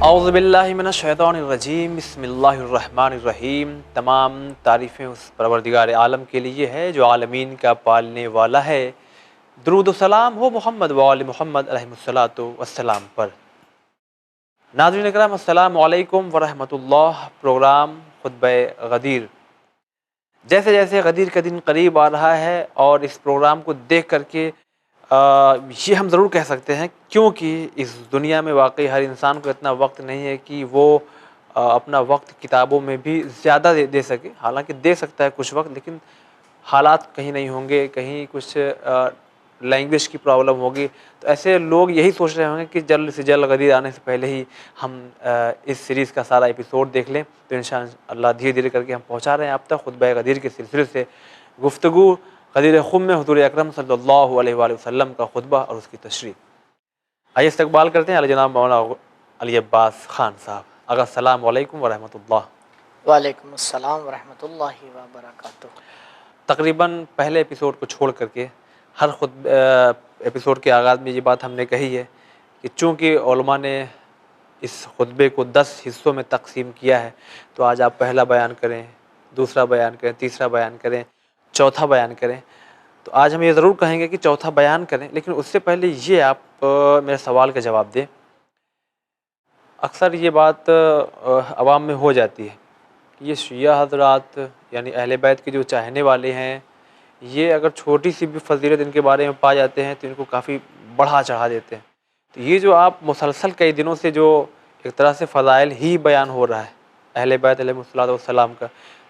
औज़ुबिल्लाहिमिनश्शैतानिर्रजीम बिस्मिल्लाहिर्रहमानिर्रहीम। तमाम तारीफ़ें उस परवरदिगार आलम के लिए है जो आलमीन का पालने वाला है। दुरूद व सलाम हो मोहम्मद व आले मोहम्मद अलैहिस्सलातु वस्सलाम पर। नाज़रीन इकराम अस्सलामु अलैकुम व रहमतुल्लाह। प्रोग्राम खुतबा गदीर। जैसे जैसे गदीर का दिन करीब आ रहा है और इस प्रोग्राम को देख करके ये हम ज़रूर कह सकते हैं, क्योंकि इस दुनिया में वाकई हर इंसान को इतना वक्त नहीं है कि वो अपना वक्त किताबों में भी ज़्यादा दे सके। हालांकि दे सकता है कुछ वक्त, लेकिन हालात कहीं नहीं होंगे, कहीं कुछ लैंग्वेज की प्रॉब्लम होगी। तो ऐसे लोग यही सोच रहे होंगे कि जल्द से जल्द गदीर आने से पहले ही हम इस सीरीज़ का सारा एपिसोड देख लें। तो इंशाअल्लाह धीरे धीरे करके हम पहुँचा रहे हैं आप तक खुतबा गदीर के सिलसिले से गुफ्तगू गदीर खुम में हुज़ूर अकरम सल्लल्लाहु अलैहि वसल्लम का खुतबा और उसकी तशरीह। आइए इस्तकबाल करते हैं जनाब मौलाना अली अब्बास ख़ान साहब। अगर अस्सलामु अलैकुम व रहमतुल्लाह। वालेकुम अस्सलाम व रहमतुल्लाहि व बरकातुहू। तकरीबन पहले एपिसोड को छोड़ करके हर एपिसोड के आगाज़ में ये बात हमने कही है कि चूँकि उलमा ने इस खुतबे को 10 हिस्सों में तकसीम किया है, तो आज आप पहला बयान करें, दूसरा बयान करें, तीसरा बयान करें, चौथा बयान करें। तो आज हम ये ज़रूर कहेंगे कि चौथा बयान करें, लेकिन उससे पहले ये आप मेरे सवाल का जवाब दें। अक्सर ये बात अवाम में हो जाती है कि ये शिया हज़रात यानी अहले बैत के जो चाहने वाले हैं, ये अगर छोटी सी भी फजीलत इनके बारे में पा जाते हैं तो इनको काफ़ी बढ़ा चढ़ा देते हैं। तो ये जो आप मुसलसल कई दिनों से जो एक तरह से फ़ज़ाइल ही बयान हो रहा है अहले बैत अलैहिस्सलातु वस्सलाम का,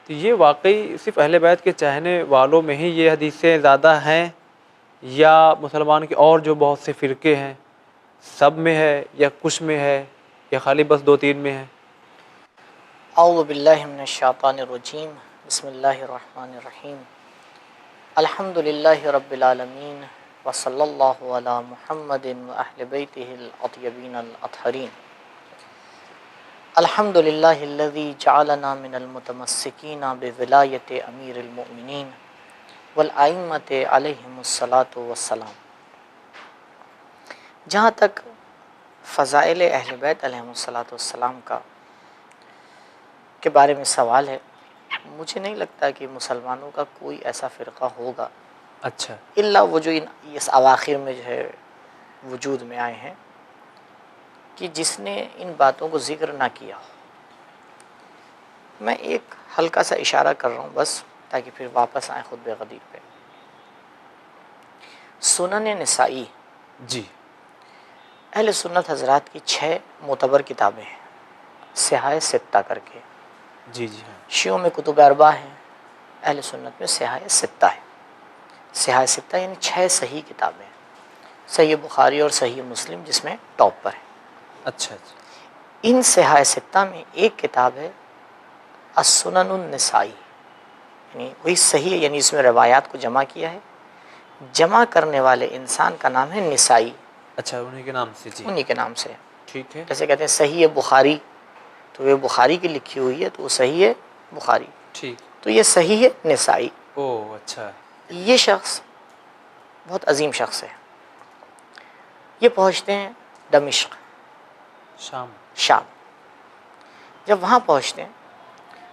तो ये वाकई सिर्फ़ अहले बैत के चाहने वालों में ही ये हदीसें ज़्यादा हैं, या मुसलमान के और जो बहुत से फ़िरके हैं सब में है, या कुछ में है, या खाली बस 2-3 में है? औज़ु बिल्लाहि मिनश शैतानिर रजीम। बिस्मिल्लाहिर रहमानिर रहीम। अल्हम्दुलिल्लाहि रब्बिल आलमीन व सल्लल्लाहु अला मुहम्मदिन व अहलि बैतिहिल अत्यबीन अल अतहरीन। अल्हम्दुलिल्लाहिल्लज़ी जअलना मिनल मुतमस्सिकीना बिविलायति अमीरिल मुमिनीन वल अइम्मति अलैहिमुस्सलातु वस्सलाम। जहाँ तक फ़ज़ाइल अहले बैत अलैहिमुस्सलातु वस्सलाम का के बारे में सवाल है, मुझे नहीं लगता कि मुसलमानों का कोई ऐसा फ़िरक़ा होगा, अच्छा, इल्ला वो जो इस अवाखिर में जो है वजूद में आए हैं, कि जिसने इन बातों को ज़िक्र ना किया हो। मैं एक हल्का सा इशारा कर रहा हूँ बस, ताकि फिर वापस आए खुतबे गदीर पे। सुनन निसाई जी, अहले सुन्नत हज़रात की 6 मोतबर किताबें हैं, सिहाह सित्ता करके। जी, जी, हाँ, शियों में कुतुब अरबा हैं, अहले सुन्नत में सिहाह सित्ता है। सिहाह सित्ता यानी 6 सही किताबें हैं, सही बुखारी और सही मुस्लिम जिसमें टॉप पर है। अच्छा, अच्छा, इन सिहाह सित्ता में एक किताब है अस्सुननुन निसाई, यानी वही सही है, यानी इसमें रवायात को जमा किया है। जमा करने वाले इंसान का नाम है निसाई, अच्छा, उन्हीं के नाम से। जी, उन्हीं के नाम से। ठीक है, जैसे कहते हैं सही है बुखारी, तो वे बुखारी की लिखी हुई है तो वो सही है बुखारी, ठीक, तो ये सही है निसाई। ओह अच्छा, ये शख्स बहुत अजीम शख्स है। ये पहुँचते हैं दमिश्क, शाम, शाम। जब वहाँ पहुँचते हैं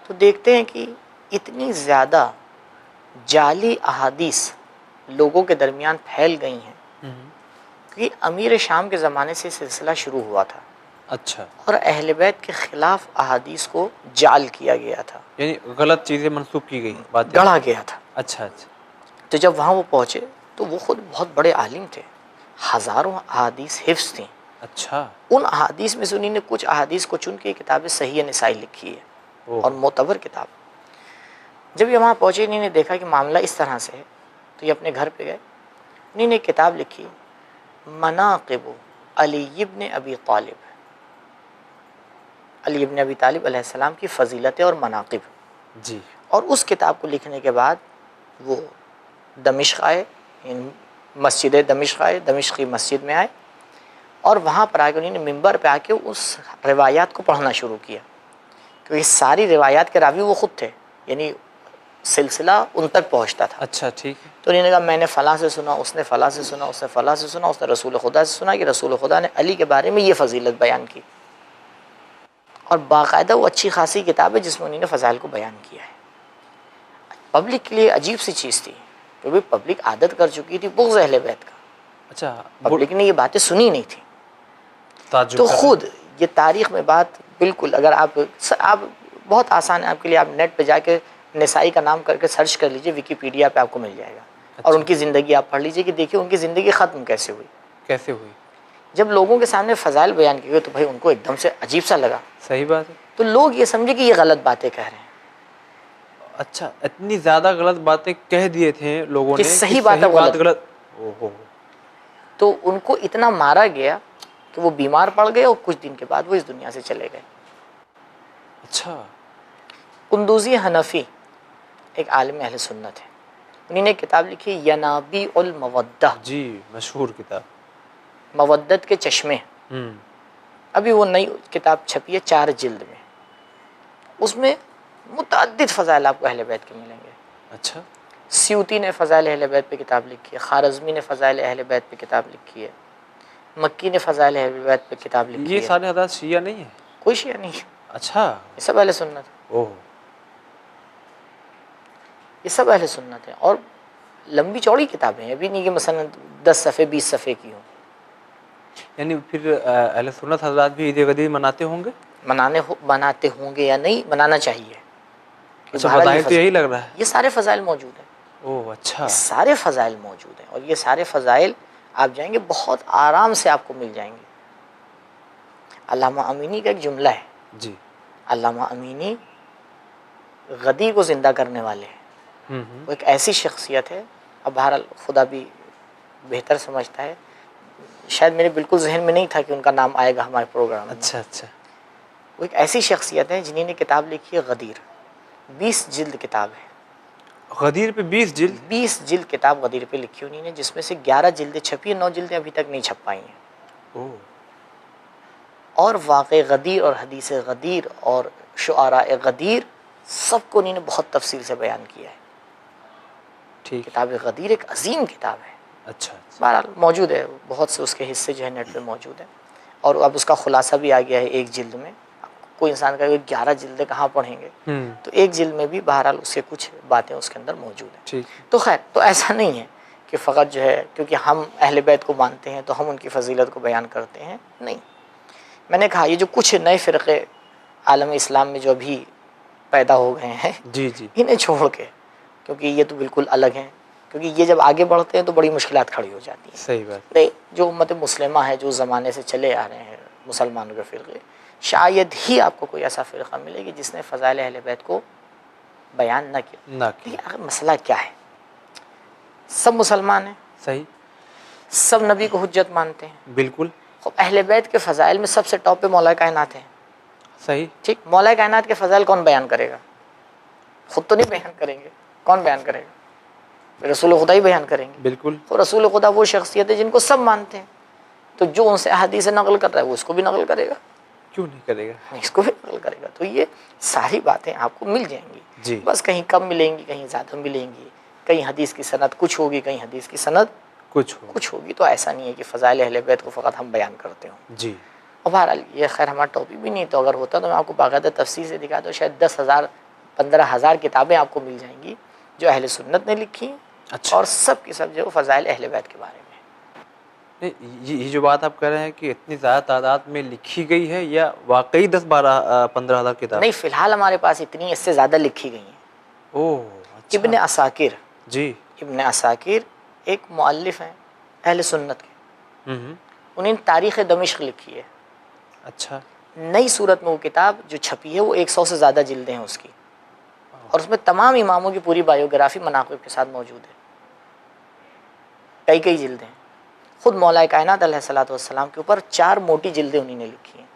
तो देखते हैं कि इतनी ज़्यादा जाली अहादीस लोगों के दरमियान फैल गई हैं कि अमीर शाम के ज़माने से सिलसिला शुरू हुआ था। अच्छा, और अहले बैत के ख़िलाफ़ अहादीस को जाल किया गया था, यानी गलत चीज़ें मंसूब की गई बातें। गढ़ा गया था। अच्छा, अच्छा, तो जब वहाँ वो पहुँचे तो वो ख़ुद बहुत बड़े आलिम थे, हज़ारों अहादीस हिफ्ज़ थी। अच्छा, उन अहादीस में से उन्होंने कुछ अहादीस को चुन के किताब सही निसाई लिखी है और ओह, मोतबर किताब। जब ये वहाँ पहुँचे, इन्होंने देखा कि मामला इस तरह से है, तो ये अपने घर पे गए। इन्होंने किताब लिखी मनाक़िब अली इब्न अबी तालिब, अली इब्न अबी तालिब अलैहिस्सलाम की फ़जीलतें और मनाक़िब। जी, और उस किताब को लिखने के बाद वो दमिश्क आए, मस्जिद दमिश्क आए, दमिश्क की मस्जिद में आए, और वहाँ पर आके उन्होंने मिंबर पे आके उस रिवायात को पढ़ना शुरू किया, क्योंकि सारी रिवायात के रावी वो ख़ुद थे, यानी सिलसिला उन तक पहुँचता था। अच्छा, ठीक है, तो उन्होंने कहा मैंने फ़लाँ से सुना, उसने फ़लाँ से सुना, उसने फ़लाँ से सुना, उसने रसूल खुदा से सुना कि रसूल खुदा ने अली के बारे में ये फ़जीलत बयान की। और बाकायदा वो अच्छी खासी किताब है जिसमें उन्होंने फ़ज़ाइल को बयान किया है। पब्लिक के लिए अजीब सी चीज़ थी, क्योंकि पब्लिक आदत कर चुकी थी बुग़्ज़ अहले बैत का। अच्छा, पब्लिक ने ये बातें सुनी नहीं थी। ताज्जुब तो कर रहे खुद ये तारीख़ में बात बिल्कुल, अगर आप बहुत आसान है आपके लिए, आप नेट पे जाके नसाई का नाम करके सर्च कर लीजिए, विकीपीडिया पे आपको मिल जाएगा। अच्छा। और उनकी ज़िंदगी आप पढ़ लीजिए कि देखिए उनकी ज़िंदगी ख़त्म कैसे हुई। कैसे हुई? जब लोगों के सामने फ़ज़ाइल बयान किए गए तो भाई उनको एकदम से अजीब सा लगा। सही बात है। तो लोग ये समझे कि ये गलत बातें कह रहे हैं, अच्छा, इतनी ज़्यादा गलत बातें कह दिए थे लोगों कि ने कि सही बात सही है बात गलत। गलत। ओहो! तो उनको इतना मारा गया कि वो बीमार पड़ गए और कुछ दिन के बाद वो इस दुनिया से चले गए। अच्छा। कुंदूज़ी हनफ़ी एक आलिम अहले सुन्नत है, उन्होंने एक किताब लिखी यनाबी उल मवद्दा, जी, मशहूर किताब। मवद्दत के चश्मे। हुँ। अभी वो नई किताब छपी है 4 जिल्द में। उसमें मुतअद्दिद फ़ज़ाइल आपको अहले बैत के मिलेंगे। अच्छा। स्यूती ने फ़ज़ाइल अहले बैत पे किताब लिखी है, ख़ारज़मी ने फ़ज़ाइल अहले बैत पे किताब लिखी है, मक्की ने फ़ज़ाइल अहले बैत पे किताब लिखी ये है। सारे हज़रत शिया नहीं है? कोई शिया नहीं है, अच्छा। ये सब अहले सुन्नत है, ओह! ये सब अहले सुन्नत है। और लंबी चौड़ी किताबें हैं, अभी नहीं कि मसलन 10 सफ़े 20 सफ़े की हों। यानी फिर अहले सुन्नत हज़रात भी ईद गदीर मनाते होंगे? मनाते होंगे या नहीं, मनाना चाहिए। कि अच्छा, बहरहाल बज़ाहिर तो यही लग रहा है। ये सारे फ़ज़ाइल मौजूद हैं, ओह! ये अच्छा। सारे फ़ज़ाइल मौजूद हैं, और ये सारे फ़ज़ाइल आप जाएंगे बहुत आराम से आपको मिल जाएंगे। अल्लामा अमीनी का एक जुमला है, जी। अल्लामा अमीनी गदी को ज़िंदा करने वाले हैं। हुँ। वो एक ऐसी शख्सियत है, अब बहरहाल खुदा भी बेहतर समझता है, शायद मेरे बिल्कुल जहन में नहीं था कि उनका नाम आएगा हमारे प्रोग्राम में। अच्छा, अच्छा। वो एक ऐसी शख्सियत है जिन्होंने किताब लिखी है गदीर, 20 जिल्द किताब है। गदीर पे 20 जिल्द? 20 जिल्द किताब गदीर पे लिखी उन्होंने, जिसमें से 11 जिल्दें छपी है, 9 जिल्दें अभी तक नहीं छप पाई हैं। ओह! और वाक़े गदीर और हदीस गदीर और शुआरा गदीर सबको उन्होंने बहुत तफसील से बयान किया है। ठीक। किताब गदीर एक अजीम किताब है, अच्छा, अच्छा। बहरहाल मौजूद है, बहुत से उसके हिस्से जो है नेट पे मौजूद है। और अब उसका खुलासा भी आ गया है एक जिल्द में। कोई इंसान का 11 जिल्दें कहाँ पढ़ेंगे, हुँ। तो एक जिल्द में भी बहरहाल उससे कुछ बातें उसके अंदर मौजूद हैं। ठीक। तो खैर, तो ऐसा नहीं है कि फ़कत जो है क्योंकि हम अहले बैत को मानते हैं तो हम उनकी फ़जीलत को बयान करते हैं, नहीं। मैंने कहा ये जो कुछ नए फ़िरक़े आलम इस्लाम में जो अभी पैदा हो गए हैं, जी, जी। इन्हें छोड़ के, क्योंकि ये तो बिल्कुल अलग हैं, क्योंकि ये जब आगे बढ़ते हैं तो बड़ी मुश्किलात खड़ी हो जाती हैं। सही बात। नहीं, जो उम्मत मुस्लिमा है, जो ज़माने से चले आ रहे हैं मुसलमानों के फ़िरक़े, शायद ही आपको कोई ऐसा फ़िरक़ा मिले कि जिसने फ़ज़ाइल अहले बैत को बयान न किया। ना देखिए, किया। आखिर मसला क्या है, सब मुसलमान हैं, सही। सब नबी को हुज्जत मानते हैं। बिल्कुल। ख़ुद अहले बैत के फ़ज़ाइल में सबसे टॉप पे मौला कायनात हैं। सही। ठीक, मौला कायनात के फ़ज़ाइल कौन बयान करेगा? ख़ुद तो नहीं बयान करेंगे, कौन बयान करेगा? रसूल खुदा ही बयान करेंगे। बिल्कुल। और रसूल खुदा वो शख्सियत है जिनको सब मानते हैं, तो जो उनसे अहादीस नकल कर रहा है वो उसको भी नकल करेगा, क्यों नहीं करेगा? इसको भी नकल करेगा। तो ये सारी बातें आपको मिल जाएंगी। जी। बस कहीं कम मिलेंगी, कहीं ज़्यादा मिलेंगी, कहीं हदीस की सनद कुछ होगी, कहीं हदीस की सनद कुछ होगी। तो ऐसा नहीं है कि फ़ज़ाइल अहले बैत को फ़कत हम बयान करते हों। जी। और बहरहाल ये खैर हमारा टॉपिक भी नहीं, तो अगर होता तो मैं आपको बाकायदा तफसील से दिखा दूँ, शायद 10,000 15,000 किताबें आपको मिल जाएंगी जो अहले सुन्नत ने लिखी हैं। अच्छा। और सब की सब जो फ़ज़ाइल अहले बैत के बारे में। नहीं, ये जो बात आप कह रहे हैं कि इतनी ज़्यादा तादाद में लिखी गई है, या वाक़ई 10-12 15,000 किताब? नहीं, फ़िलहाल हमारे पास इतनी, इससे ज़्यादा लिखी गई हैं। ओह! अच्छा। इब्न असाकिर, जी। इब्न असाकिर एक मुअल्लिफ़ हैं अहले सुन्नत के, हुँ। उन्होंने तारीख़ दमिश्क लिखी है। अच्छा। नई सूरत में वो किताब जो छपी है वो 100 से ज़्यादा जिल्दें हैं उसकी, और उसमें तमाम इमामों की पूरी बायोग्राफ़ी मनाक़िब के साथ मौजूद है। कई जिल्दें हैं। ख़ुद मौला कायनात अलैहिस्सलातु वस्सलाम के ऊपर 4 मोटी जिल्दें उन्होंने लिखी हैं।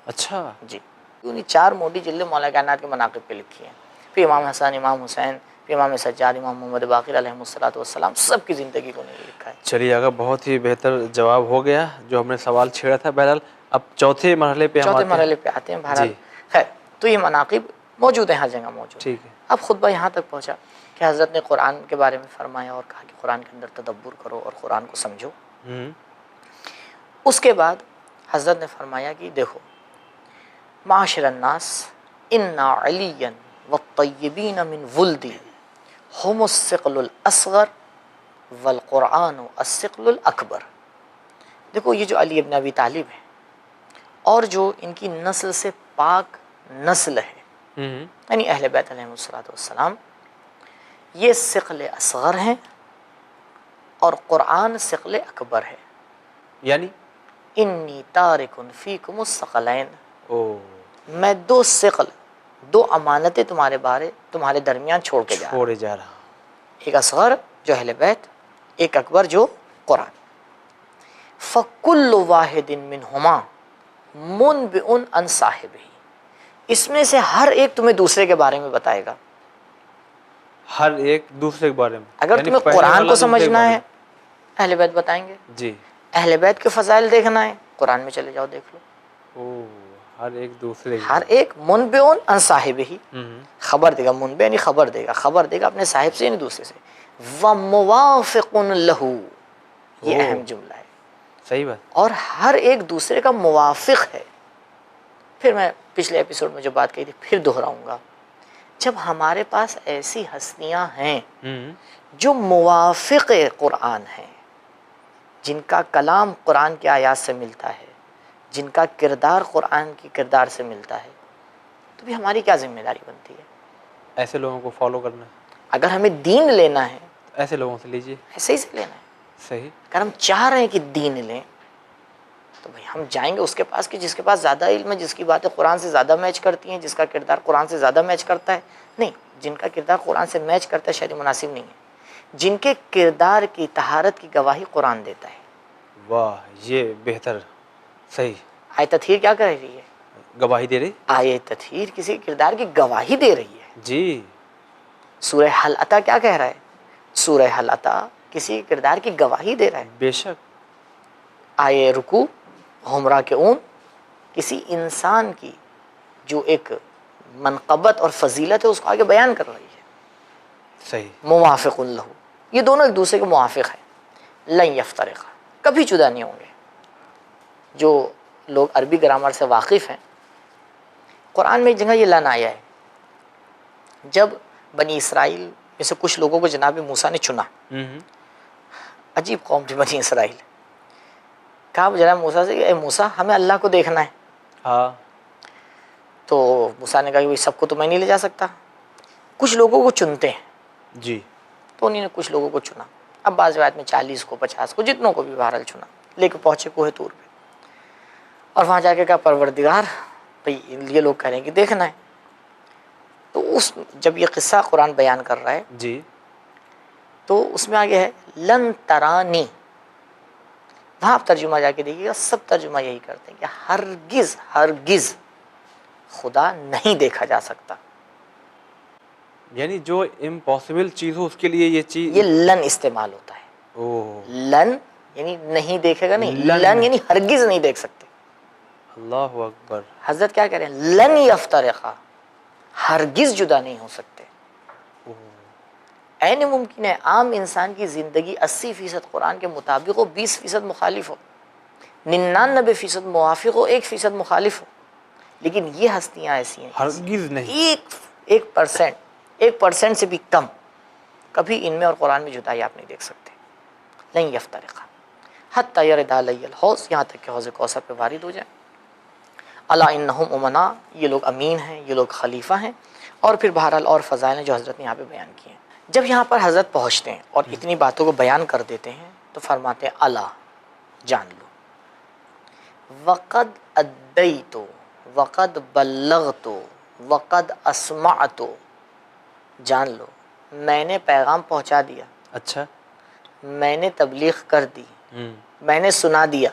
अच्छा। जी, उन्हीं 4 मोटी जिल्दें मौला कायनात के मनाक़िब पे लिखी हैं। फिर इमाम हसन, इमाम हुसैन, फिर इमाम सज्जाद, इमाम मोहम्मद बाक़िर अलैहिस्सलातु वस्सलाम, सब की ज़िंदगी को उन्होंने लिखा है। चलिए, अगर बहुत ही बेहतर जवाब हो गया जो हमने सवाल छेड़ा था। बहरहाल अब चौथे मरहले पे हम चौथे आते हैं। मरहले पे आते हैं। बहरहाल जी। खैर, तो ये मनाक़िब मौजूद हैं, हर जगह मौजूद। ठीक है। अब खुतबा यहाँ तक पहुँचा कि हज़रत ने कुरान के बारे में फ़रमाया और कहा कि कुरान के अंदर तदब्बुर करो और कुरान को समझो। उसके बाद हज़रत ने फरमाया कि देखो, माशरन्नास इन्ना अलियन व तय्यबीन मिन वुल्दी हुमुस्सिक़लुल असग़र वल क़ुरआन अस्सिक़लुल अकबर। देखो ये जो अली इब्न अबी तालिब है और जो इनकी नस्ल से पाक नस्ल है, यानी अहले बैत अलैहिमुस्सलातु वस्सलाम, ये सिक़ल असग़र हैं और क़ुरआन सिक़ल अकबर है। यानी इन्नी तारिकुन फ़ीकुमुस सक़लैन, ओ मैं दो सिक़ल, दो अमानतें तुम्हारे दरमियान छोड़ जा रहा हूँ। एक असग़र जो अहले बैत, एक अकबर जो क़ुरआन। फ़कुल्लु वाहिदिन मिनहुमा मुनबिउन अन साहिबिही, इसमें से हर एक तुम्हें दूसरे के बारे में बताएगा। हर एक दूसरे के बारे में, अगर तुम्हें कुरान को समझना है अहले बैत बताएंगे जी, अहले बैत के फ़ज़ाइल देखना है कुरान में चले जाओ, देख लो। ओ हर एक दूसरे हर एक मुनबिउन अन साहिबिही, खबर देगा, मुनबे यानी खबर देगा अपने साहिब से यानी दूसरे से। व मुवाफ़िक़ुन लहू, ये अहम जुमला है, सही बात। और हर एक दूसरे का मुवाफ़िक़ है। फिर मैं पिछले एपिसोड में जो बात कही थी फिर दोहराऊंगा, जब हमारे पास ऐसी हस्तियां हैं जो मुवाफ़िक़ कुरान हैं, जिनका कलाम कुरान के आयात से मिलता है, जिनका किरदार कुरान की किरदार से मिलता है, तो भी हमारी क्या जिम्मेदारी बनती है? ऐसे लोगों को फॉलो करना। अगर हमें दीन लेना है ऐसे लोगों से लीजिए, ऐसे ही से लेना है। सही। अगर हम चाह रहे हैं कि दीन लें तो भाई हम जाएंगे उसके पास कि जिसके पास ज़्यादा इल्म है, जिसकी बातें कुरान से ज़्यादा मैच करती हैं, जिसका किरदार कुरान से ज़्यादा मैच करता है। नहीं, जिनका किरदार कुरान से मैच करता है शायद मुनासिब नहीं है, जिनके किरदार की तहारत की गवाही कुरान देता है। वाह, ये बेहतर, सही। आयत तथहीर क्या कर रही है? गवाही दे रही। आयत तथहीर किसी किरदार की गवाही दे रही है जी। सूरह हल अता क्या कह रहा है? सूरह हल अता किसी किरदार की गवाही दे रहा है। बेशक। आये रुकू हमरा के ऊन किसी इंसान की जो एक मनक़बत और फजीलत है उसको आगे बयान कर रही है। सही। मुवाफ़िक़ुन लहू, ये दोनों एक दूसरे के मुवाफ़िक़ हैं। लन यफ्तरिक़ा, कभी जुदा नहीं होंगे। जो लोग अरबी ग्रामर से वाकिफ़ हैं, कुरान में एक जगह ये लन आया है, जब बनी इसराइल में से कुछ लोगों को जनाब मूसा ने चुना। अजीब कौम थी बनी इसराइल। कहा जनाब मूसा से, ए मूसा हमें अल्लाह को देखना है। हाँ। तो मूसा ने कहा कि भाई सबको तो मैं नहीं ले जा सकता, कुछ लोगों को चुनते हैं। जी। तो उन्होंने कुछ लोगों को चुना। अब बाज़ रिवायत में 40 को 50 को जितनों को भी बहरहाल चुना, लेके पहुँचे कोहे तूर पे, और वहाँ जाके कहा परवरदिगार भाई ये लोग कह रहे हैं कि देखना है। तो उस जब ये किस्सा कुरान बयान कर रहा है जी, तो उसमें आगे है लन तरानी। वहाँ आप तर्जुमा जाके देखिएगा, सब तर्जुमा यही करते हैं कि हरगिज़ हरगिज़ खुदा नहीं देखा जा सकता। यानी जो इम्पॉसिबल चीज़ हो उसके लिए ये चीज़, ये लन इस्तेमाल होता है। ओह, लन यानी नहीं देखेगा, नहीं, लन यानी हरगिज़ नहीं देख सकते। अल्लाहु अकबर। हजरत क्या कह रहे हैं? लन यफ्तरिक़ा, हरगिज़ जुदा नहीं हो सकते। ऐन मुमकिन है आम इंसान की ज़िंदगी 80% कुरान के मुताबिक हो, 20% मुखालिफ हो, 99% मुवाफ़िक़ हो, 1% मुखालिफ हो, लेकिन ये हस्तियाँ ऐसी हैं हरगिज़ नहीं, 1% से भी कम, कभी इनमें और कुरान में जुदाई आप नहीं देख सकते। नहीं यफ्तरिक़ा हत्ता यरदा अलैहिल हौज़, यहाँ तक कि हौज़ कौसर पे वारिद हो जाए। अला इन्नहुम उमना, ये लोग अमीन हैं, ये लोग खलीफा हैं। और फिर बहरहाल और फ़ज़ाइल हैं जो हज़रत ने यहाँ पे बयान किए हैं। जब यहाँ पर हज़रत पहुँचते हैं और इतनी बातों को बयान कर देते हैं तो फरमाते हैं अला, जान लो, वक़द अद्दैतु वक़द बल्लग़तु वक़द अस्मअतु, जान लो मैंने पैगाम पहुँचा दिया, अच्छा, मैंने तबलीग कर दी, मैंने सुना दिया।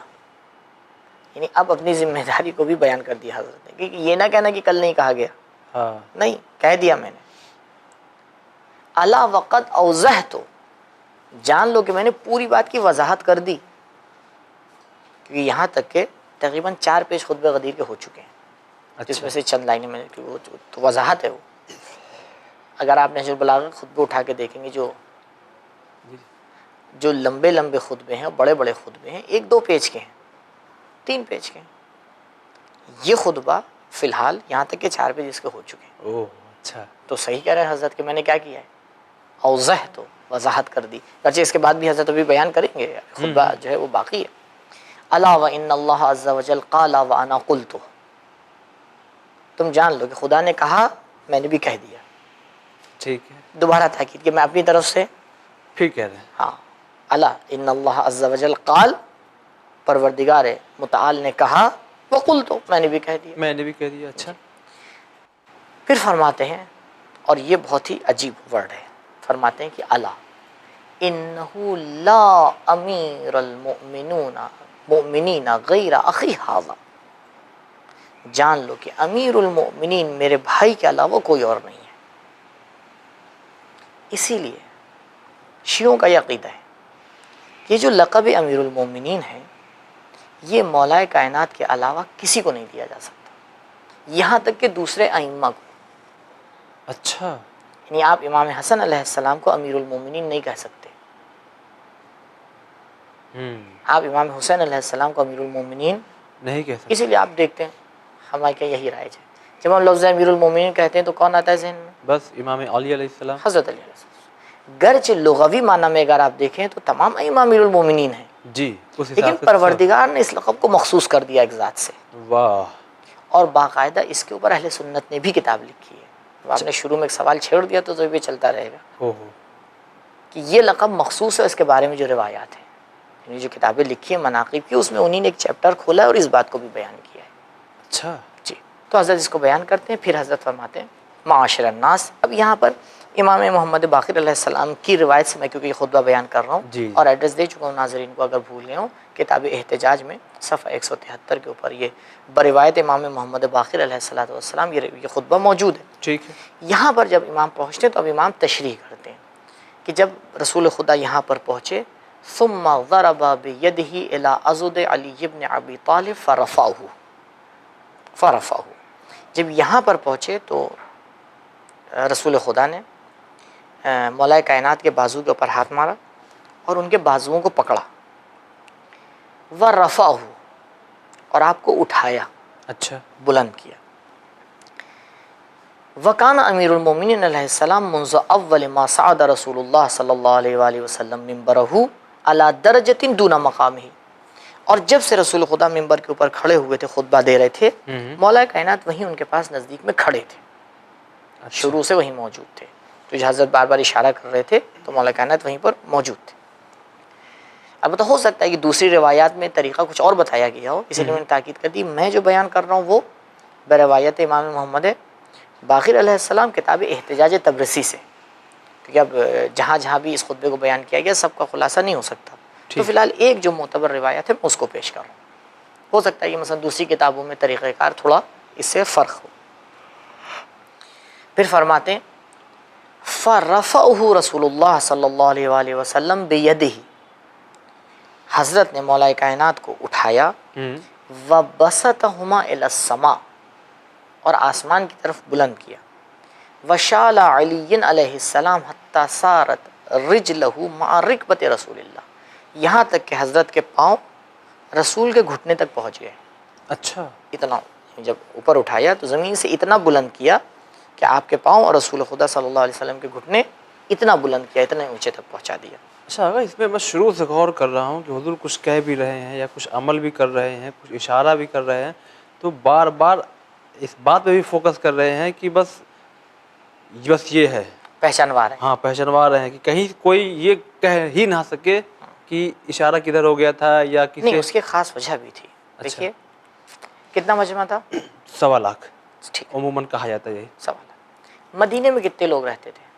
यानी अब अपनी जिम्मेदारी को भी बयान कर दिया हज़रत ने, क्योंकि ये ना कहना कि कल नहीं कहा गया। हाँ, नहीं, कह दिया मैंने। अला वक़द औज़हतु, जान लो कि मैंने पूरी बात की वजाहत कर दी, क्योंकि यहाँ तक के तकरीबन 4 पेज खुतबे गदीर के हो चुके हैं। अच्छा, जिसमें से चंद लाइनें मैंने, वो तो वजाहत है वो। अगर आप नहजुल बलागा खुतबे उठा के देखेंगे, जो लंबे लंबे खुतबे हैं, बड़े बड़े खुतबे हैं, 1-2 पेज के हैं, 3 पेज के हैं। ये खुतबा फ़िलहाल यहाँ तक कि 4 पेज इसके हो चुके हैं। ओह अच्छा। तो सही कह रहे हैं हज़रत कि मैंने क्या किया है, औज़ह तो वजाहत कर दी। अच्छा इसके बाद भी हज़रत अभी बयान करेंगे, खुतबा जो है वो बाकी है। अला व इन्नल्लाह अज़्ज़ा वजल क़ाला व अना क़ुल्तु, तुम जान लो कि खुदा ने कहा, मैंने भी कह दिया। ठीक है, दोबारा ताकीद कि मैं अपनी तरफ से, फिर कह रहे हैं। हाँ, अला इन्नल्लाह अज़्ज़ा वजल क़ाल, परवरदिगार मुतआल ने कहा, व क़ुल्तु, मैंने भी कह दिया। मैंने भी कह दिया। अच्छा। फिर फरमाते हैं, और ये बहुत ही अजीब वर्ड है, फरमाते हैं कि अला इन्नहु ला अमीरुल मुमिनीना गैर अखी हाज़ा, जान लो कि अमीरुल मोमिनीन मेरे भाई के अलावा कोई और नहीं है। इसीलिए शियों का यह अक़ीदा है कि जो लक़ब अमीरुल मोमिनीन है ये मौलाए कायनात के अलावा किसी को नहीं दिया जा सकता, यहाँ तक कि दूसरे अइम्मा को। अच्छा। यानी आप इमाम हसन अलैहिस्सलाम को अमीरुल मोमिनीन नहीं कह सकते, आप इमाम हुसैन अलैहिस्सलाम को अमीरुल मोमिनीन नहीं कह सकते। इसीलिए आप देखते हैं हमारे क्या यही राय है, जब हम लफ्ज़ अमीरुल मोमिनीन कहते हैं तो कौन आता है ज़हन में? बस इमाम अली अलैहिस्सलाम। हज़रत अली अलैहिस्सलाम। गर्च लुग़वी माना में अगर आप देखें तो तमाम इमाम अमीरुल मोमिनीन हैं जी, उस हिसाब लेकिन से परवरदिगार ने इस लक़ब को मखसूस कर दिया एक ज़ात से। वाह। और बाकायदा इसके ऊपर अहले सुन्नत ने भी किताब लिखी है। तो आपने शुरू में एक सवाल छेड़ दिया तो ये चलता रहेगा हो कि ये लक़ब मखसूस है, इसके बारे में जो रिवायात हैं, यानी जो किताबें लिखी है मनाक़िब की, उसमें उन्हीं ने एक चैप्टर खोला है और इस बात को भी बयान किया है। अच्छा जी, तो हज़रत इसको बयान करते हैं। फिर हज़रत फरमाते हैं माशरन नास। अब यहाँ पर इमाम मोहम्मद बाक़िर अलैहिस्सलाम की रिवायत से मैं क्योंकि ये खुतबा बयान कर रहा हूँ और एड्रेस दे चुका हूँ नाज़रीन को, अगर भूल गए हों, किताब एहतजाज में सफ़ा 173 के ऊपर ये बरिवायत इमाम मोहम्मद बाक़िर अलैहिस्सलाम ये खुतबा मौजूद है। ठीक है। यहाँ पर जब इमाम पहुँचते तो अब इमाम तशरीह करते हैं कि जब रसूल खुदा यहाँ पर पहुँचे, सुम्मा ज़रबा बियदिही इला अज़ुद अली इब्न अबी तालिब फ़रफ़ाहु। जब यहाँ पर पहुँचे तो रसूल खुदा ने मौलाए कायनात के बाजू के ऊपर हाथ मारा और उनके बाजुओं को पकड़ा, व रफ़ाहु, और आपको उठाया। अच्छा, बुलंद किया। वकान अमीरुल मोमिनीन अलैहिस्सलाम मुंज़ अव्वल मा सअद रसूलुल्लाह सल्लल्लाहु अलैहि वसल्लम मिंबरहु अला दरजतिन दूना मकामिही। और जब से रसूल खुदा मिंबर के ऊपर खड़े हुए थे, खुतबा दे रहे थे, मौला कायनात वहीं उनके पास नज़दीक में खड़े थे। अच्छा। शुरू से वहीं मौजूद थे, तो हज़रत बार बार इशारा कर रहे थे तो मौला कायनात वहीं पर मौजूद थे। अब तो हो सकता है कि दूसरी रिवायात में तरीक़ा कुछ और बताया गया हो, इसीलिए मैंने ताकीद कर दी। मैं जो बयान कर रहा हूँ वो बरवायत इमाम मोहम्मद बाक़िर अलैहिस्सलाम किताब एहतजाज तबरसी से, क्योंकि अब जहाँ जहाँ भी इस खुतबे को बयान किया गया सबका खुलासा नहीं हो सकता, तो फ़िलहाल एक जो मोतबर रिवायत है मैं उसको पेश कर रहा हूँ। हो सकता है कि मसलन दूसरी किताबों में तरीक़ाकार थोड़ा इससे फ़र्क हो। फिर फरमाते हैं फ़रफ़अहु रसूलुल्लाह सल्लल्लाहु अलैहि वसल्लम बियदिही, हज़रत ने मौलाए कायनात को उठाया, व बसतहुमा इलस्समा, और आसमान की तरफ बुलंद किया, वशाला अलीयन अलैहिस्सलाम हत्ता सारत रिजलहु मा रिकबत रसूलिल्लाह, यहाँ तक कि हज़रत के पाँव रसूल के घुटने तक पहुँच गए। अच्छा, इतना जब ऊपर उठाया तो ज़मीन से इतना बुलंद किया कि आपके पाँव और रसूल खुदा सल्लल्लाहु अलैहि वसल्लम के घुटने इतना बुलंद किया, इतने ऊंचे तक पहुंचा दिया। अच्छा, अगर इसमें मैं शुरू से गौर कर रहा हूँ कि हुज़ूर कुछ कह भी रहे हैं या कुछ अमल भी कर रहे हैं, कुछ इशारा भी कर रहे हैं, तो बार बार इस बात पे भी फोकस कर रहे हैं कि बस ये है, पहचानवा रहे हैं। हाँ, पहचानवा रहे हैं कि कहीं कोई ये कह ही ना सके कि इशारा किधर हो गया था या किसी नहीं, उसकी ख़ास वजह भी थी। अच्छा। देखिए कितना मजमा था, 1.25 लाख। ठीक, उमूमन कहा जाता है यही 1.25 लाख। मदीने में कितने लोग रहते थे?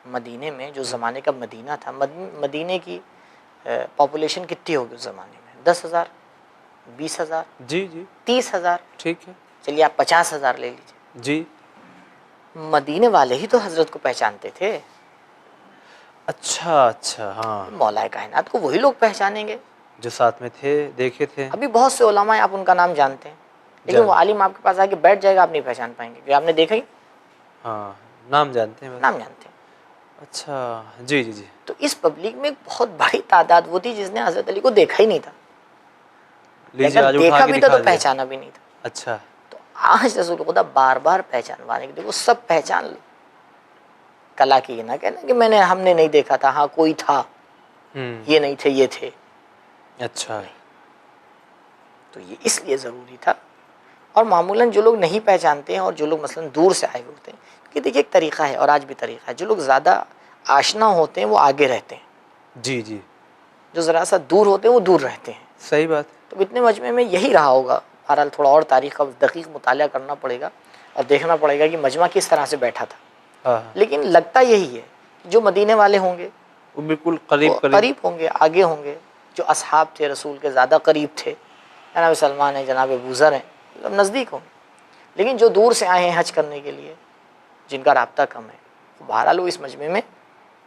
मदीने में जो ज़माने का मदीना था, मदीने की पॉपुलेशन कितनी होगी उस ज़माने में? 10,000, 20,000, जी जी 30,000। ठीक है, चलिए आप 50,000 ले लीजिए जी। मदीने वाले ही तो हज़रत को पहचानते थे। अच्छा अच्छा, हाँ, मौलाए कायनात को वही लोग पहचानेंगे जो साथ में थे, देखे थे। अभी बहुत से उलमा आप उनका नाम जानते हैं, लेकिन वो आलिम आपके पास आके बैठ जाएगा, आप नहीं पहचान पाएंगे, क्योंकि आपने देखा ही। हाँ, नाम जानते हैं, नाम जानते हैं। अच्छा, जी जी जी। तो इस पब्लिक में एक बहुत बड़ी तादाद वो थी जिसने हज़रत अली को देखा ही नहीं था, लेकिन देखा भी था तो पहचाना भी नहीं था। अच्छा। तो आज रसूल खुदा बार बार पहचानवाने के, देखो सब पहचान लो, कला की ये ना कहना कि हमने नहीं देखा था, हाँ कोई था, ये नहीं थे ये थे, अच्छा। नहीं। तो ये इसलिए ज़रूरी था। और मामूलन जो लोग नहीं पहचानते हैं और जो लोग मसलन दूर से आए होते हैं, कि देखिए एक तरीक़ा है और आज भी तरीक़ा है, जो लोग ज़्यादा आशना होते हैं वो आगे रहते हैं, जी जी, जो ज़रा सा दूर होते हैं वो दूर रहते हैं। सही बात। तो इतने मजमे में यही रहा होगा। बहरहाल थोड़ा और तारीख़ का दक़ीक़ मुताला करना पड़ेगा और देखना पड़ेगा कि मजमा किस तरह से बैठा था। हाँ, लेकिन लगता यही है, जो मदीने वाले होंगे वो बिल्कुल वो करीब करीब। करीब होंगे, आगे होंगे। जो असहाब थे रसूल के ज़्यादा करीब थे, जनाब सलमान है, जनाब अबूज़र हैं, मतलब नज़दीक होंगे। लेकिन जो दूर से आए हैं हज करने के लिए, जिनका राब्ता कम है, तो बहरहाल वो इस मजमे में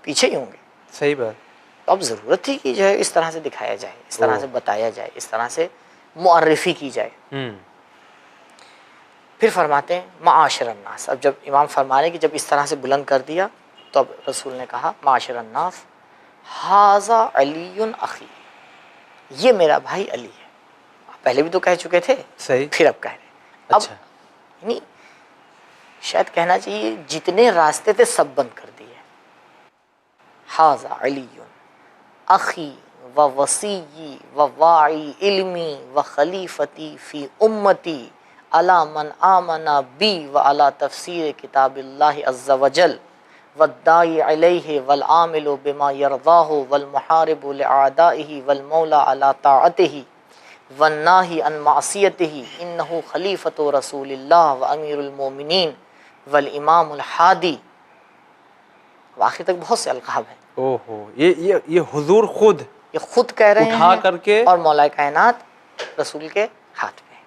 पीछे ही होंगे। सही बात। तो अब ज़रूरत थी कि जो है इस तरह से दिखाया जाए, इस तरह से बताया जाए, इस तरह से मुअर्रिफ़ी की जाए। फिर फरमाते हैं माशरन नास। अब जब इमाम फरमा रहे कि जब इस तरह से बुलंद कर दिया, तो अब रसूल ने कहा माशरन नास हाज़ा अलीयुन अख़ी, ये मेरा भाई अली है। पहले भी तो कह चुके थे, सही। फिर अब कह रहे। अच्छा। अब नहीं, शायद कहना चाहिए जितने रास्ते थे सब बंद कर दिए। हाज़ा अलीयुन अख़ी व वसीयी व वाई इल्मी व खलीफती फ़ी उम्मती अला मन आमना बी व अला तफसीर किताबिल्लाहि अज़्ज़ा वजल वद्दाई अलैहि वल आमिलु बिमा यरज़ाहु वल मुहारिबु लिआदाइहि वल मौला अला ताअतिहि वन्नाही अन मासियतिही इन्नहु खलीफतु रसूलिल्लाह व अमीरुल मोमिनीन वल इमामुल हादी। आखिर तक बहुत से अलक़ाब हैं। ओहो, ये हुजूर खुद, ये खुद कह रहे उठा हैं करके, और मौला कायनात रसूल के हाथ में।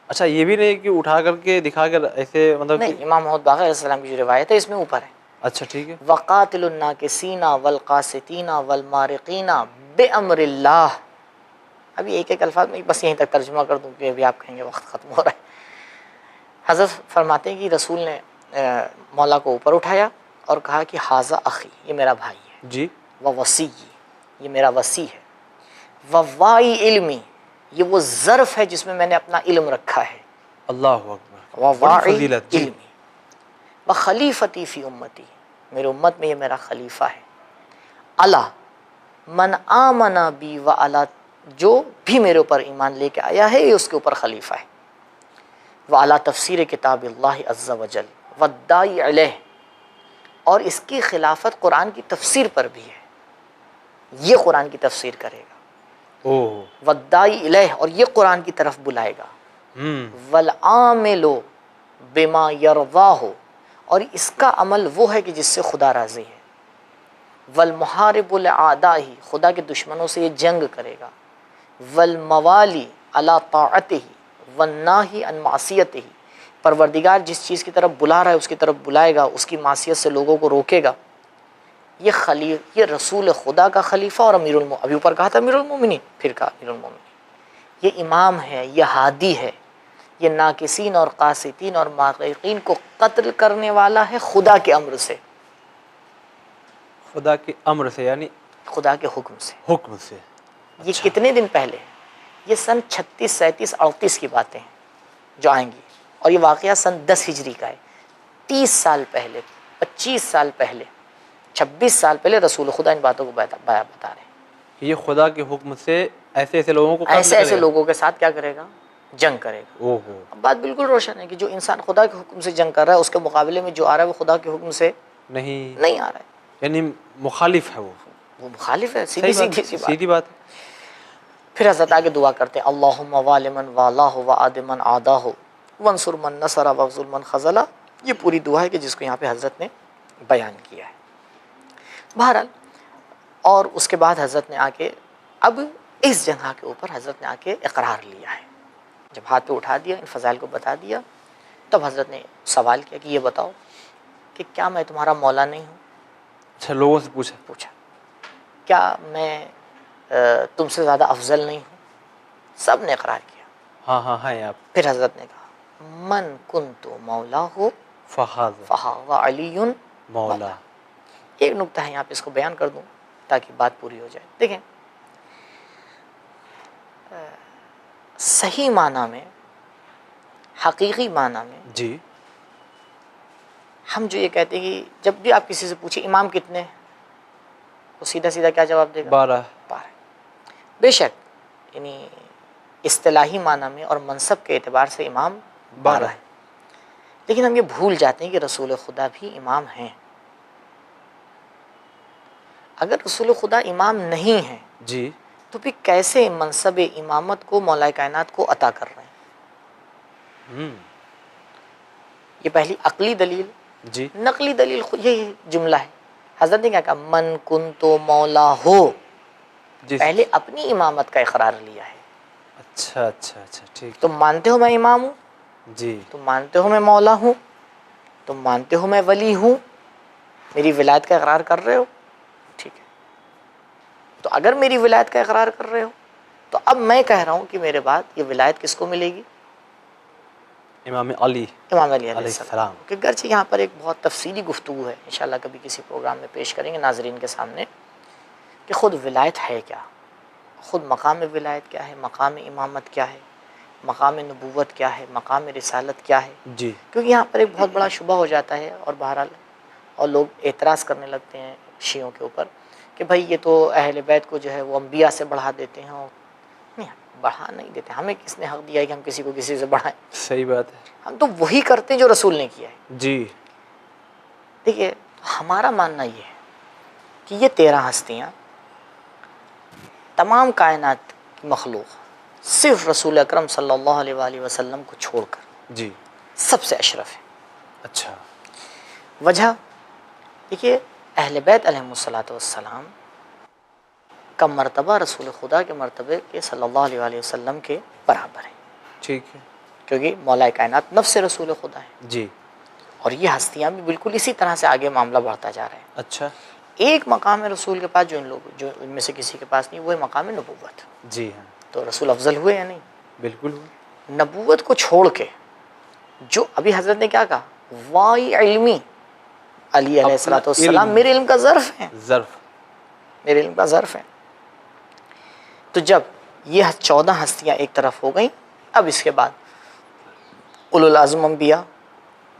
अच्छा ये भी नहीं कि उठा करके दिखा कर ऐसे, मतलब नहीं, कि इमाम मोहम्मद बाक़र अलैहिस्सलाम की जो रिवायत है इसमें ऊपर है। अच्छा ठीक है। वक़ातिलुन नाकिसीना वल क़ासितीना वल मारिकीना बिअम्रिल्लाह। अभी एक एक अल्फाज में बस यहीं तक तर्जुमा कर दूँ कि अभी आप कहेंगे वक्त ख़त्म हो रहा है। हज़रत फरमाते हैं कि रसूल ने मौला को ऊपर उठाया और कहा कि हाज़ा अख़ी, ये मेरा भाई है जी। व वसी, ये मेरा वसी है। ववाई इल्मी, ये वो ज़र्फ़ है जिसमें मैंने अपना इल्म रखा है। अल्लाहु अकबर, बड़ी ववाई फजीलत जी। इल्मी व खलीफती फ़ी उम्मती, मेरे उम्मत में ये मेरा खलीफा है। अला मन आमना बी व अला, जो भी मेरे ऊपर ईमान लेके आया है ये उसके ऊपर खलीफा है। व अला तफसीर किताबिल्लाहि अज़्ज़ा वजल वद्दाई अलैह, और इसकी खिलाफत कुरान की तफसीर पर भी है, ये कुरान की तफसीर करेगा। ओह। वद्दाई अलैह, और ये कुरान की तरफ बुलाएगा। वल आमिलो बिमा यरज़ाहु, और इसका अमल वो है कि जिससे खुदा राज़ी है। वल मुहारिबुल आदाही, खुदा के दुश्मनों से ये जंग करेगा। वल मवाली अला ताअतिही वन्नाही अन मासियतिही, परवरदिगार जिस चीज़ की तरफ बुला रहा है उसकी तरफ बुलाएगा, उसकी मासियत से लोगों को रोकेगा। ये रसूल खुदा का खलीफा और अभी ऊपर कहा था अमीरुल मोमिनीन, फिर कहा अमीरुल मोमिनीन। ये इमाम है, ये हादी है, ये नाकिसीन और कासितीन और माक़ीन को कत्ल करने वाला है खुदा के अम्र से। खुदा के अम्र से यानी खुदा के हुक्म से, हुक्म से। ये कितने दिन पहले, ये सन 36, 37, 38 की बातें हैं जो आएंगी, और ये वाक़या सन 10 हिजरी का है। 30 साल पहले, 25 साल पहले, 26 साल पहले रसूल खुदा इन बातों को बता रहे हैं। ये खुदा के हुक्म से ऐसे ऐसे लोगों को ऐसे लोगों के साथ क्या करेगा, जंग करेगा। ओहो। अब बात बिल्कुल रोशन है कि जो इंसान खुदा के हुक्म से जंग कर रहा है उसके मुकाबले में जो आ रहा है वो खुदा के हुक्म से नहीं आ रहा है, यानी मुखालिफ है, वो मुखालिफ है। सीधी सीधी बात। फिर हज़रत आगे दुआ करते हैं अल्लाहुम्मा वालिमन वालाहु व आदिमन आदाहु वंसुर मन नसरा वज़ुल मन खज़ला। ये पूरी दुआ है कि जिसको यहाँ पे हज़रत ने बयान किया है। बहरहाल, और उसके बाद हज़रत ने आके अब इस जगह के ऊपर हज़रत ने आके इकरार लिया है। जब हाथ पे उठा दिया, इन फ़ज़ाइल को बता दिया, तब हज़रत ने सवाल किया कि ये बताओ कि क्या मैं तुम्हारा मौला नहीं हूँ। अच्छा, लोगों से पूछा क्या मैं तुमसे ज़्यादा अफजल नहीं हूँ। सब ने इकरार किया, हाँ हाँ हाँ आप। फिर हज़रत ने कहा मन कुन्तु मौला हो फ़हाज़ा अलीयुन मौला। एक नुक्ता है यहाँ पे, इसको बयान कर दूँ ताकि बात पूरी हो जाए। देखें, सही माना में हकीकी माना में जी। हम जो ये कहते हैं कि जब भी आप किसी से पूछे इमाम कितने हैं, तो सीधा सीधा क्या जवाब देगा? 12। 12। बेशक यानी इस्तिलाही माना में और मनसब के एतबार से इमाम 12 है, लेकिन हम ये भूल जाते हैं कि रसूल खुदा भी इमाम हैं। अगर रसूल खुदा इमाम नहीं है जी। तो फिर कैसे मनसब इमामत को मौला कायनात को अता कर रहे हैं? ये पहली अकली दलील। जी। नकली दलील यही जुमला है। हजरत ने क्या कहा? मन कुन तो मौला हो। जी। पहले अपनी इमामत का इकरार लिया है। अच्छा अच्छा अच्छा, ठीक। तुम मानते हो मैं इमाम हूँ, जी। तुम मानते हो मैं मौला हूँ, तुम मानते हो मैं वली हूँ, मेरी विलायत का इकरार कर रहे हो, ठीक है। तो अगर मेरी विलायत का इकरार कर रहे हो तो अब मैं कह रहा हूँ कि मेरे बाद ये विलायत किसको मिलेगी? इमाम अली अलैहिस्सलाम। कि गर्चे यहाँ पर एक बहुत तफसीली गुफ्तगू है, इंशाल्लाह कभी किसी प्रोग्राम में पेश करेंगे नाजरीन के सामने, कि ख़ुद विलायत है क्या, ख़ुद मकाम विलायत क्या है, मकाम इमामत क्या है, मकाम नबूवत क्या है, मकाम रिसालत क्या है। जी। क्योंकि यहाँ पर एक बहुत बड़ा शुबा हो जाता है और बहरहाल और लोग एतराज़ करने लगते हैं शियों के ऊपर कि भाई ये तो अहले बैत को जो है वो अंबिया से बढ़ा देते हैं। और नहीं, बढ़ा नहीं देते। हमें किसने हक़ दिया है कि हम किसी को किसी से बढ़ाएं? सही बात है। हम तो वही करते हैं जो रसूल ने किया है। जी। देखिए, हमारा मानना ये है कि ये 13 हस्तियाँ तमाम कायनात की मखलूक सिर्फ रसूल अकरम सल्लल्लाहु अलैहि वसल्लम को छोड़कर जी सबसे अशरफ है। अच्छा। वजह देखिए, अहले बैत अलैहिमुस्सलातु वस्सलाम का मर्तबा रसूल खुदा के मर्तबे के सल्लल्लाहु अलैहि वसल्लम के बराबर है। ठीक है। क्योंकि मौला कायनात नफ्स रसूल खुदा है। जी। और ये हस्तियाँ भी बिल्कुल इसी तरह से आगे मामला बढ़ता जा रहा है। अच्छा। एक मकाम है रसूल के पास जो इनमें से किसी के पास नहीं, वो है मकाम नबूवत। जी हाँ। तो रसूल अफजल हुए या नहीं? बिल्कुल हुए। नबूवत को छोड़ के जो अभी हजरत ने क्या कहा, वाई इल्मी अली अलैहिस्सलाम मेरे इल्म का ज़र्फ़ है, मेरे इल्म का ज़र्फ़ है। तो जब ये 14 हस्तियाँ एक तरफ हो गई, अब इसके बाद उलुल आज़म अम्बिया,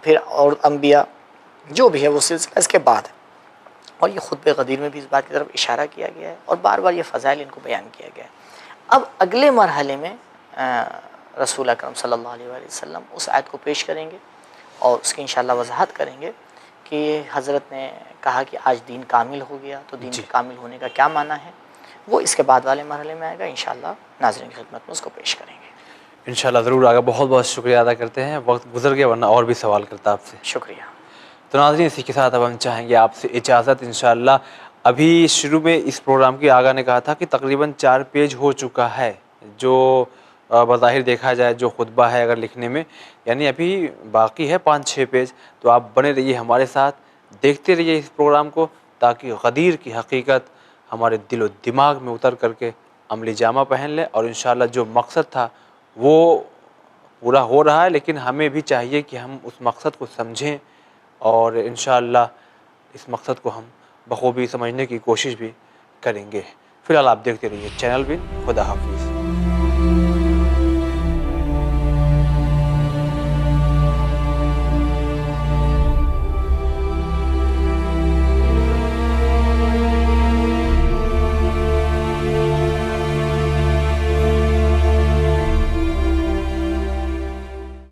फिर और अम्बिया जो भी है वो सिलसिला इसके बाद है। और ये खुतबे ग़दीर में भी इस बात की तरफ इशारा किया गया है और बार बार ये फ़ज़ाइल इनको बयान किया गया है। अब अगले मरहले में रसूल अकरम सल्लल्लाहु अलैहि वसल्लम उस आयत को पेश करेंगे और उसकी इंशाअल्लाह वज़ाहत करेंगे कि हज़रत ने कहा कि आज दीन कामिल हो गया, तो दीन कामिल होने का क्या माना है, वो इसके बाद वाले मरहले में आएगा। इंशाअल्लाह नाज़रीन की खिदमत में उसको पेश करेंगे। इंशाअल्लाह ज़रूर आएगा। बहुत बहुत शुक्रिया अदा करते हैं। वक्त गुजर गया वरना और भी सवाल करता आपसे। शुक्रिया। तो नाज़रीन, इसी के साथ अब हम चाहेंगे आपसे इजाज़त। इंशाअल्लाह अभी शुरू में इस प्रोग्राम की आगा ने कहा था कि तकरीबन 4 पेज हो चुका है, जो बज़ाहिर देखा जाए जो खुतबा है अगर लिखने में, यानी अभी बाकी है 5-6 पेज। तो आप बने रहिए हमारे साथ, देखते रहिए इस प्रोग्राम को, ताकि ग़दीर की हकीकत हमारे दिलो दिमाग में उतर करके अमली जामा पहन ले और इंशाअल्लाह जो मकसद था वो पूरा हो रहा है। लेकिन हमें भी चाहिए कि हम उस मकसद को समझें और इंशाअल्लाह इस मकसद को हम बखूबी समझने की कोशिश भी करेंगे। फ़िलहाल आप देखते रहिए चैनल विन। खुदा हाफिज़।